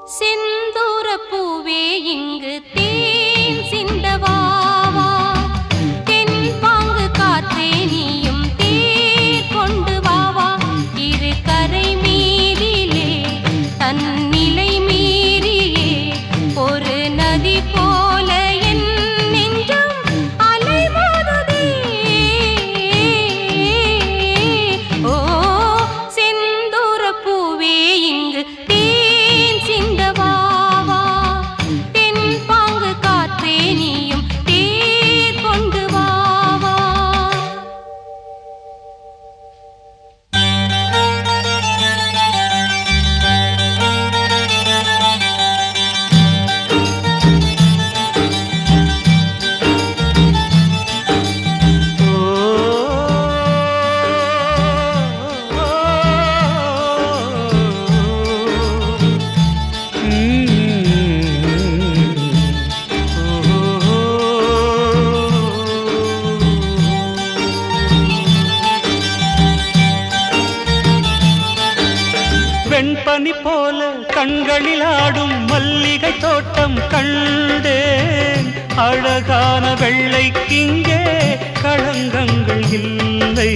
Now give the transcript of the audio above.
செந்தூர பூவே இங்கு தேன் சிந்தவாவா தென் பாங்கு காத்தே நீயும் தேர் கொண்டு வாவா இரு கரை மீறிலே தன்னிலை மீறியே ஒரு நதி போல என் நெஞ்சம் அலைமோதுதே ஓ செந்தூர பூவே இங்கு தேன் சிந்தவாவா தென் பாங்கு காத்தே நீயும் தேர் கொண்டு வாவா வெண்பனி போல கண்களில் ஆடும் மல்லிகை தோட்டம் கண்டேன் அழகான வெள்ளைக்கிங்கே களங்கங்கள் இல்லை